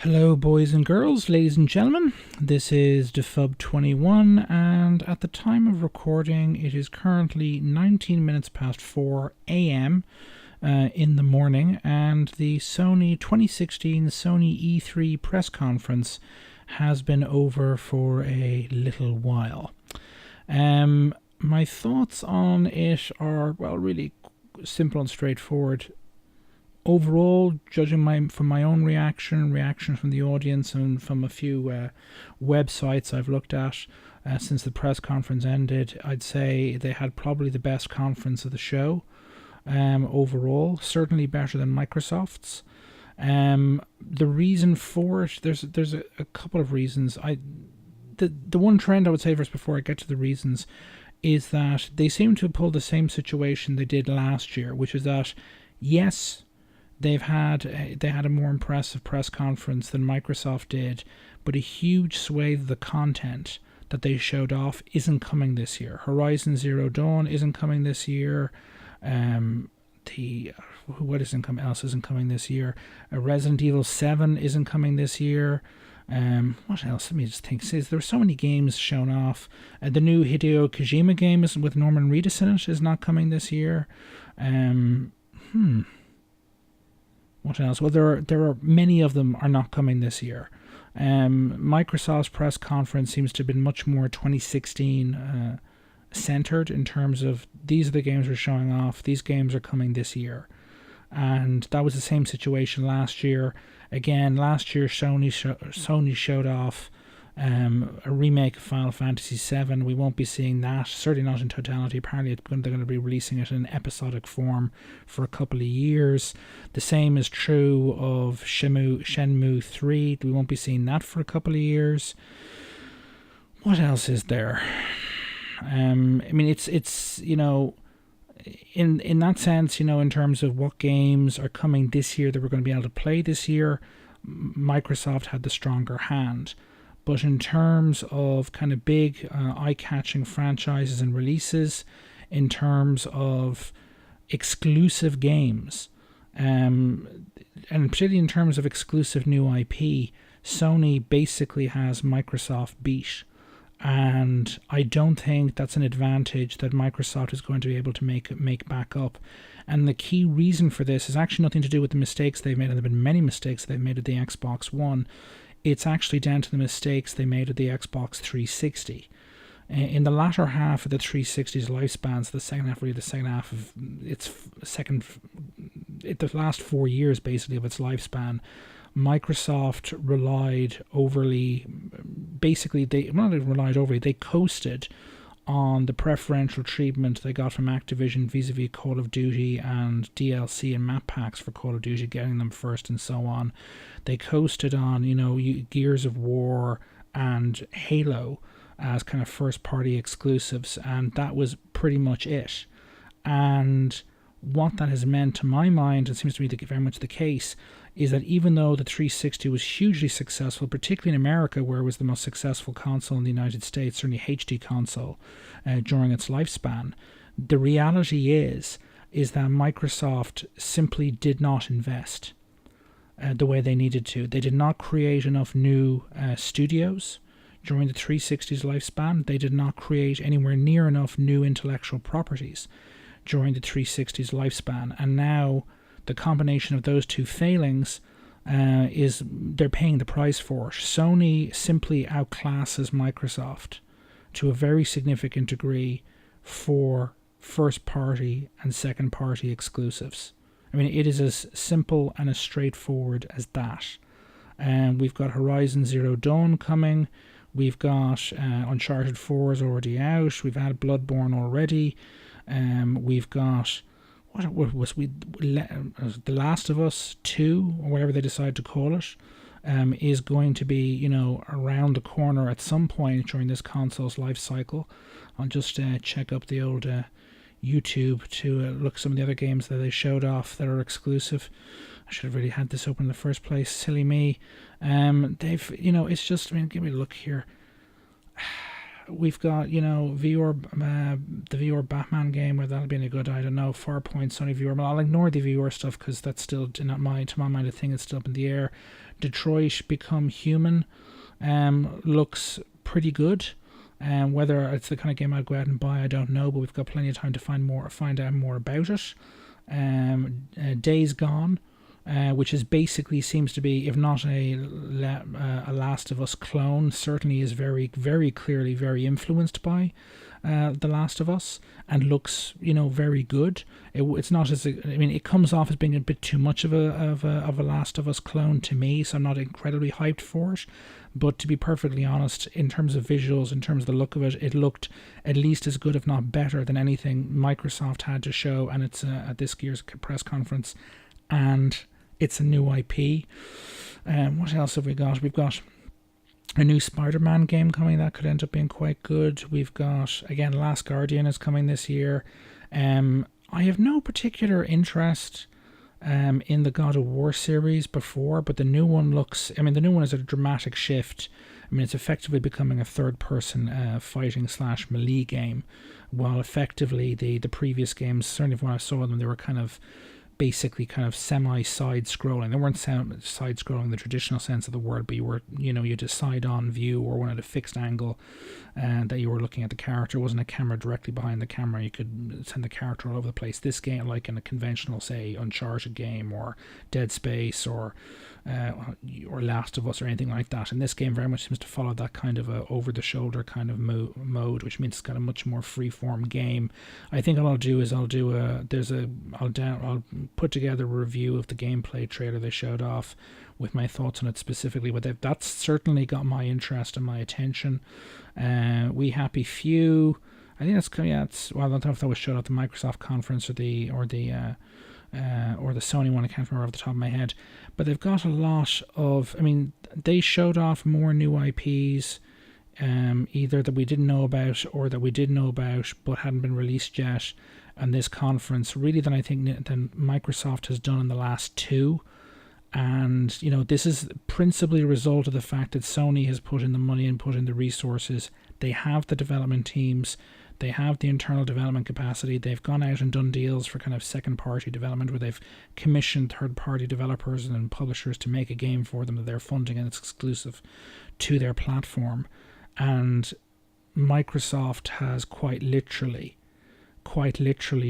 Hello, boys and girls, ladies and gentlemen. This is DeFub21, and at the time of recording, it is currently 19 minutes past 4 a.m. In the morning, and the Sony 2016 Sony E3 press conference has been over for a little while. My thoughts on it are, well, really simple and straightforward. Overall, judging from my own reaction from the audience, and from a few websites I've looked at since the press conference ended, I'd say they had probably the best conference of the show overall, certainly better than Microsoft's. The reason for it, there's a couple of reasons. The one trend I would say first before I get to the reasons is that they seem to have pulled the same situation they did last year, which is that, yes, they had a more impressive press conference than Microsoft did, but a huge swathe of the content that they showed off isn't coming this year. Horizon Zero Dawn isn't coming this year. What else isn't coming this year? Resident Evil 7 isn't coming this year. What else? Let me just think. There were so many games shown off. The new Hideo Kojima game with Norman Reedus in it is not coming this year. What else? Well, there are many of them are not coming this year. Microsoft's press conference seems to have been much more 2016 centered in terms of these are the games we're showing off. These games are coming this year, and that was the same situation last year. Again, last year Sony showed off a remake of Final Fantasy VII. We won't be seeing that, certainly not in totality. Apparently they're going to be releasing it in episodic form for a couple of years. The same is true of Shenmue 3. We won't be seeing that for a couple of years. What else is there? I mean, it's in that sense, in terms of what games are coming this year that we're going to be able to play this year, Microsoft had the stronger hand. But in terms of kind of big eye-catching franchises and releases, in terms of exclusive games, and particularly in terms of exclusive new IP, Sony basically has Microsoft beat. And I don't think that's an advantage that Microsoft is going to be able to make back up. And the key reason for this is actually nothing to do with the mistakes they've made, and there have been many mistakes they've made at the Xbox One. It's actually down to the mistakes they made at the Xbox 360. In the latter half of the 360's lifespan, so the last 4 years basically of its lifespan, Microsoft relied overly, they coasted on the preferential treatment they got from Activision vis-a-vis Call of Duty and DLC and map packs for Call of Duty, getting them first and so on. They coasted on, Gears of War and Halo as kind of first-party exclusives, and that was pretty much it. And what that has meant, to my mind, and seems to be very much the case, is that even though the 360 was hugely successful, particularly in America, where it was the most successful console in the United States, certainly HD console, during its lifespan, the reality is that Microsoft simply did not invest the way they needed to. They did not create enough new studios during the 360's lifespan. They did not create anywhere near enough new intellectual properties during the 360's lifespan. And now the combination of those two failings is they're paying the price for it. Sony simply outclasses Microsoft to a very significant degree for first-party and second-party exclusives. I mean, it is as simple and as straightforward as that. We've got Horizon Zero Dawn coming. We've got Uncharted 4 is already out. We've had Bloodborne already. We've got The Last of Us 2, or whatever they decide to call it, is going to be, around the corner at some point during this console's life cycle. I'll just check up the old YouTube to look at some of the other games that they showed off that are exclusive. I should have really had this open in the first place. Silly me. They've, it's just, give me a look here. we've got, VR, the VR Batman game, where that'll be a good, I don't know, Farpoint, Sony VR, but I'll ignore the VR stuff because that's still, to my mind, a thing that's still up in the air. Detroit Become Human looks pretty good. Whether it's the kind of game I'd go out and buy, I don't know, but we've got plenty of time to find out more about it. Days Gone, which is basically seems to be, if not a Last of Us clone, certainly is very, very clearly very influenced by The Last of Us, and looks, very good. It's not as, it comes off as being a bit too much of a Last of Us clone to me, so I'm not incredibly hyped for it. But to be perfectly honest, in terms of visuals, in terms of the look of it, it looked at least as good, if not better, than anything Microsoft had to show, and it's at this year's press conference, and it's a new IP. What else have we got? We've got a new Spider-Man game coming that could end up being quite good. We've got, again, Last Guardian is coming this year. I have no particular interest in the God of War series before, but the new one looks, the new one is a dramatic shift. It's effectively becoming a third-person fighting / melee game, while effectively the previous games, certainly when I saw them, they were basically semi-side scrolling. They weren't side scrolling in the traditional sense of the word, but you were, you had a side-on view or one at a fixed angle, and that you were looking at the character. It wasn't a camera directly behind the camera. You could send the character all over the place. This game, like in a conventional, say, Uncharted game or Dead Space or Last of Us or anything like that. And this game very much seems to follow that kind of a over-the-shoulder kind of mode, which means it's got a much more free-form game. I think what I'll do is I'll put together a review of the gameplay trailer they showed off with my thoughts on it specifically, but that's certainly got my interest and my attention. We Happy Few, I think that's, well, I don't know if that was showed at the Microsoft conference or the Sony one. I can't remember off the top of my head, but they've got a lot of, they showed off more new IPs, either that we didn't know about or that we did know about but hadn't been released yet. And this conference, really, than I think that Microsoft has done in the last two. And, this is principally a result of the fact that Sony has put in the money and put in the resources. They have the development teams. They have the internal development capacity. They've gone out and done deals for kind of second-party development where they've commissioned third-party developers and publishers to make a game for them that they're funding, and it's exclusive to their platform. And Microsoft has quite literally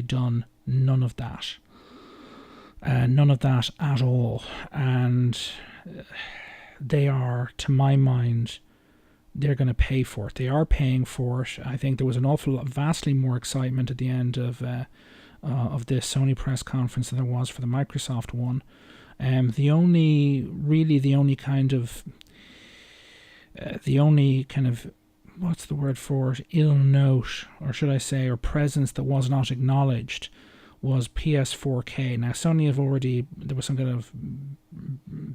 done none of that. None of that at all. And they are, to my mind, they're going to pay for it. They are paying for it. I think there was an awful lot, vastly more excitement at the end of the Sony press conference than there was for the Microsoft one. The only kind of what's the word for it, ill note, or should I say, or presence that was not acknowledged was PS4K. Now, Sony there was some kind of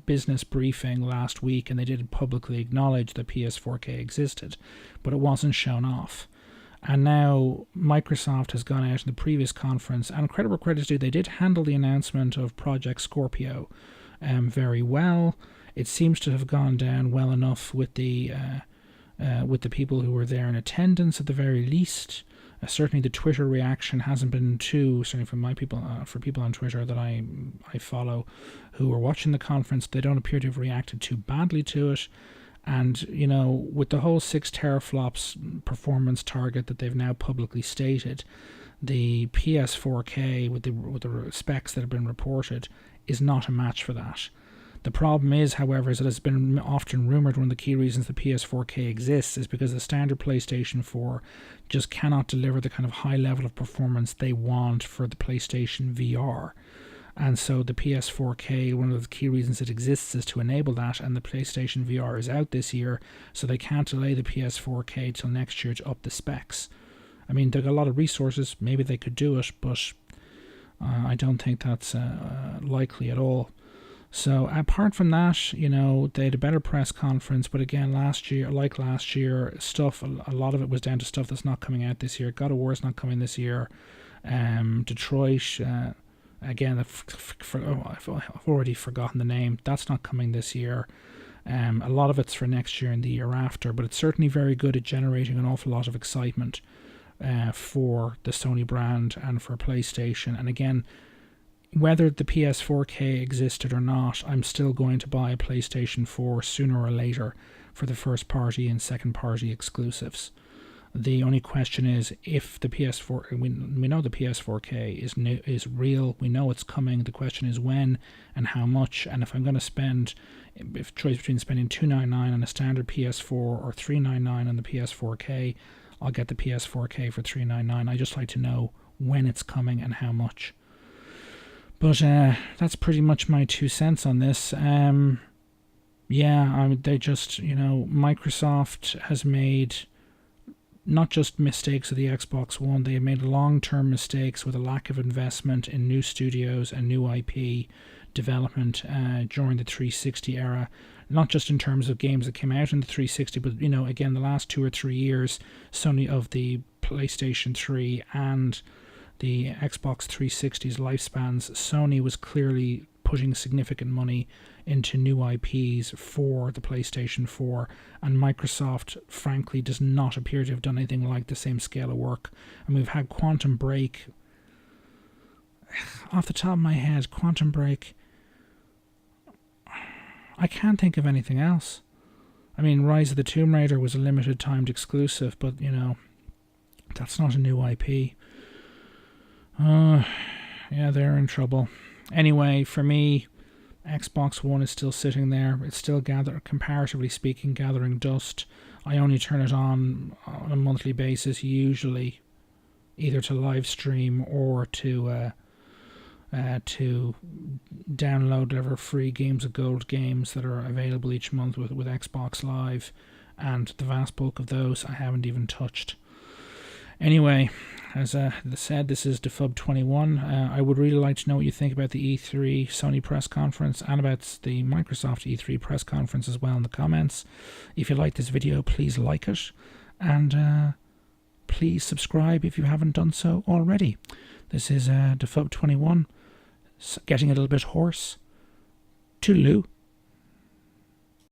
business briefing last week, and they did publicly acknowledge that PS4K existed, but it wasn't shown off. And now Microsoft has gone out in the previous conference, and credit where credit's due, they did handle the announcement of Project Scorpio very well. It seems to have gone down well enough with the people who were there in attendance, at the very least. Certainly the Twitter reaction hasn't been too, certainly from my people, for people on Twitter that I follow who were watching the conference, they don't appear to have reacted too badly to it. And, with the whole 6 teraflops performance target that they've now publicly stated, the PS4K with the specs that have been reported is not a match for that. The problem is, however, is that it's been often rumored one of the key reasons the PS4K exists is because the standard PlayStation 4 just cannot deliver the kind of high level of performance they want for the PlayStation VR. And so the PS4K, one of the key reasons it exists is to enable that, and the PlayStation VR is out this year, so they can't delay the PS4K till next year to up the specs. They've got a lot of resources, maybe they could do it, but I don't think that's likely at all. So apart from that, they had a better press conference, but again, last year, stuff, a lot of it was down to stuff that's not coming out this year. God of War is not coming this year. Detroit, again, I've already forgotten the name. That's not coming this year. A lot of it's for next year and the year after, but it's certainly very good at generating an awful lot of excitement for the Sony brand and for PlayStation. And again, whether the PS4K existed or not, I'm still going to buy a PlayStation 4 sooner or later for the first party and second party exclusives. The only question is if the PS4, we know the PS4K is new, is real, we know it's coming. The question is when and how much. And if I'm going to spend, if choice between spending $299 on a standard PS4 or $399 on the PS4K, I'll get the PS4K for $399. I just like to know when it's coming and how much. But that's pretty much my 2 cents on this. They just, Microsoft has made not just mistakes with the Xbox One, they have made long-term mistakes with a lack of investment in new studios and new IP development during the 360 era. Not just in terms of games that came out in the 360, but, again, the last 2 or 3 years, Sony of the PlayStation 3 and the Xbox 360's lifespans, Sony was clearly putting significant money into new IPs for the PlayStation 4, and Microsoft, frankly, does not appear to have done anything like the same scale of work. And we've had Quantum Break. Off the top of my head, Quantum Break, I can't think of anything else. I mean, Rise of the Tomb Raider was a limited timed exclusive, but, that's not a new IP. They're in trouble. Anyway, for me, Xbox One is still sitting there. It's still comparatively speaking, gathering dust. I only turn it on a monthly basis, usually either to live stream or to download whatever free Games of Gold games that are available each month with Xbox Live, and the vast bulk of those I haven't even touched. Anyway, as I said, this is DeFub21. I would really like to know what you think about the E3 Sony press conference and about the Microsoft E3 press conference as well in the comments. If you like this video, please like it, and please subscribe if you haven't done so already. This is DeFub21, getting a little bit hoarse. Toodaloo.